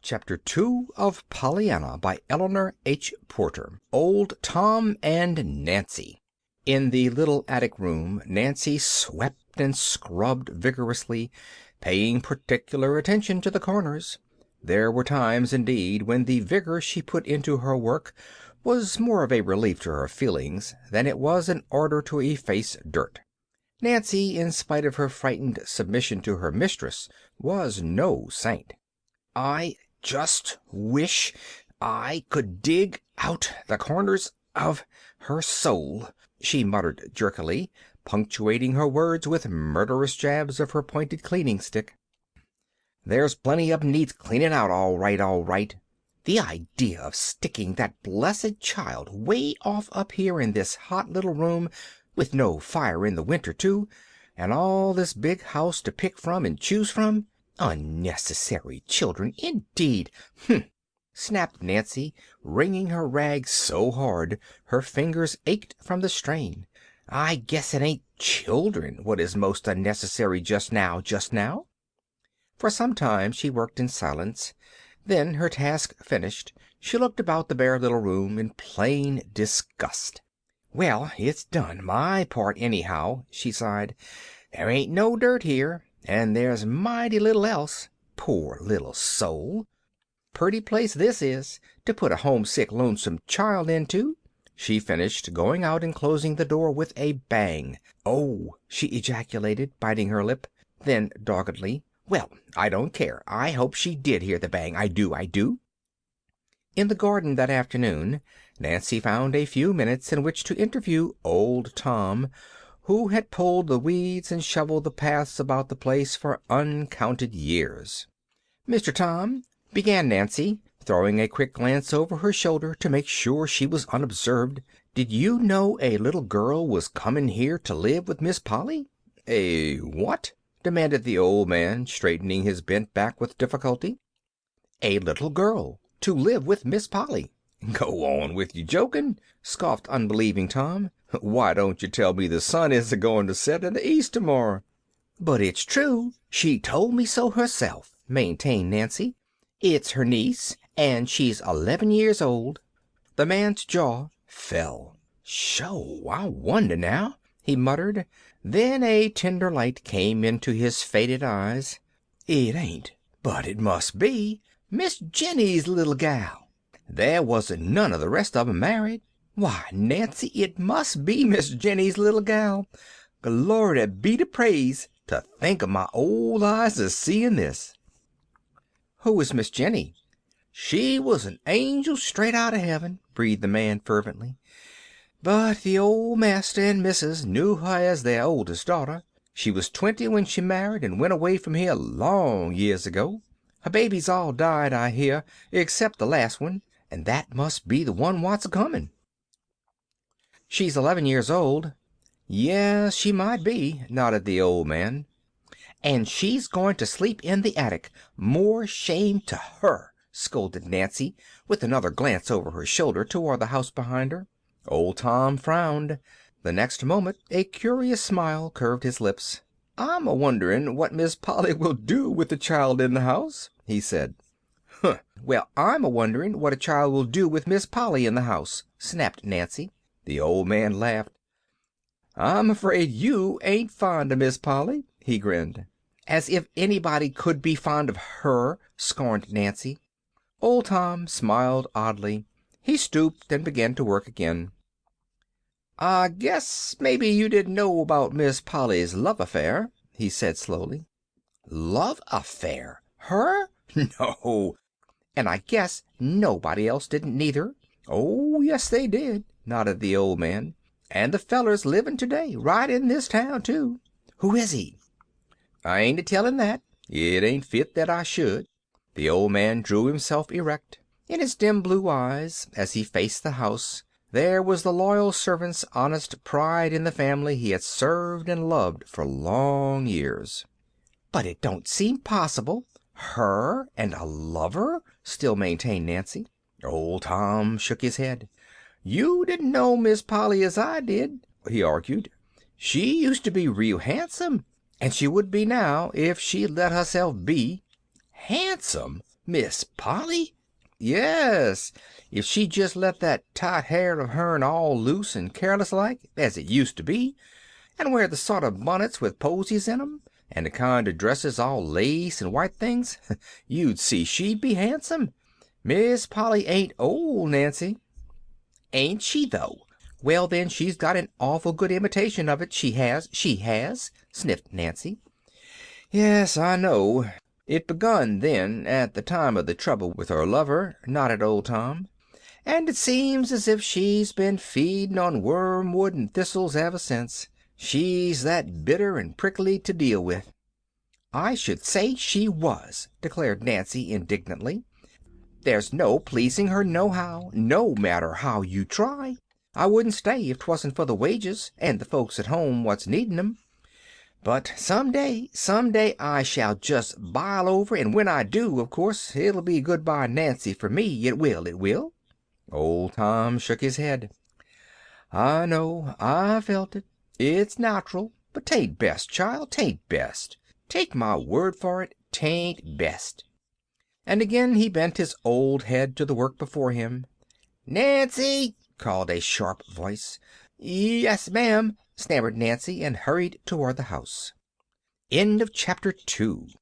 Chapter 2 of Pollyanna by Eleanor H. Porter. Old Tom and Nancy. In the little attic room, Nancy swept and scrubbed vigorously, paying particular attention to the corners. There were times, indeed, when the vigor she put into her work was more of a relief to her feelings than it was an order to efface dirt. Nancy, in spite of her frightened submission to her mistress, was no saint. "I just wish I could dig out the corners of her soul," she muttered jerkily, punctuating her words with murderous jabs of her pointed cleaning stick. "There's plenty of 'em needs cleaning out, all right, all right. The idea of sticking that blessed child way off up here in this hot little room, with no fire in the winter, too, and all this big house to pick from and choose from. Unnecessary children, indeed! Humph!" snapped Nancy, wringing her rag so hard her fingers ached from the strain. "I guess it ain't children what is most unnecessary just now." For some time she worked in silence. Then, her task finished, she looked about the bare little room in plain disgust. "Well, it's done my part, anyhow," she sighed. "There ain't no dirt here, and there's mighty little else. Poor little soul! Purty place this is, to put a homesick, lonesome child into," she finished, going out and closing the door with a bang. "Oh!" she ejaculated, biting her lip. Then, doggedly, "Well, I don't care. I hope she did hear the bang. I do, I do." In the garden that afternoon Nancy found a few minutes in which to interview old Tom, who had pulled the weeds and shoveled the paths about the place for uncounted years. "Mr. Tom," began Nancy, throwing a quick glance over her shoulder to make sure she was unobserved, "did you know a little girl was comin' here to live with Miss Polly?" "A what?" demanded the old man, straightening his bent back with difficulty. "A little girl to live with Miss Polly." "Go on with your joking," scoffed unbelieving Tom. "Why don't you tell me the sun is a-goin' to set in the east tomorrow?" "But it's true. She told me so herself," maintained Nancy. "It's her niece, and she's 11 years old." The man's jaw fell. "Sho! I wonder now," he muttered. Then a tender light came into his faded eyes. "It ain't, but it must be, Miss Jenny's little gal. There wasn't none of the rest of 'em married. Why, Nancy, it must be Miss Jenny's little gal. Glory be to praise, to think of my old eyes a seeing this." "Who is Miss Jenny?" "She was an angel straight out of heaven," breathed the man fervently. "But the old master and missus knew her as their oldest daughter. She was 20 when she married and went away from here long years ago. Her babies all died, I hear, except the last one, and that must be the one what's a-comin'." "She's 11 years old." "Yes, she might be," nodded the old man. "And she's going to sleep in the attic. More shame to her," scolded Nancy, with another glance over her shoulder toward the house behind her. Old Tom frowned. The next moment a curious smile curved his lips. "I'm a-wonderin' what Miss Polly will do with the child in the house," he said. "Huh! Well, I'm a-wonderin' what a child will do with Miss Polly in the house," snapped Nancy. The old man laughed. "I'm afraid you ain't fond of Miss Polly," he grinned. "As if anybody could be fond of her," scorned Nancy. Old Tom smiled oddly. He stooped and began to work again. "I guess maybe you didn't know about Miss Polly's love affair," he said slowly. "Love affair? Her? No. And I guess nobody else didn't neither." "Oh, yes, they did," nodded the old man. "And the feller's livin' today, right in this town, too." "Who is he?" "I ain't a-tellin' that. It ain't fit that I should." The old man drew himself erect. In his dim blue eyes, as he faced the house, there was the loyal servant's honest pride in the family he had served and loved for long years. "But it don't seem possible. Her and a lover?" still maintained Nancy. Old Tom shook his head. "You didn't know Miss Polly as I did," he argued. "She used to be real handsome, and she would be now if she'd let herself be." "Handsome? Miss Polly? Yes, if she'd just let that tight hair of hern all loose and careless like, as it used to be, and wear the sort of bonnets with posies in 'em, and the kind of dresses all lace and white things, you'd see she'd be handsome. Miss Polly ain't old, Nancy." "Ain't she, though? Well, then, she's got an awful good imitation of it, she has," sniffed Nancy. "Yes, I know. It begun then, at the time of the trouble with her lover," nodded old Tom. "And it seems as if she's been feeding on wormwood and thistles ever since. She's that bitter and prickly to deal with." "I should say she was," declared Nancy indignantly. "There's no pleasing her nohow, no matter how you try. I wouldn't stay if 'twasn't for the wages, and the folks at home what's needin' 'em. But some day I shall just bile over, and when I do, of course, it'll be good bye Nancy for me, it will, it will." Old Tom shook his head. "I know, I felt it. It's natural, but 'tain't best, child, 'tain't best. Take my word for it, 'tain't best." And again he bent his old head to the work before him. "Nancy!" called a sharp voice. "Yes, ma'am," stammered Nancy, and hurried toward the house. Chapter 3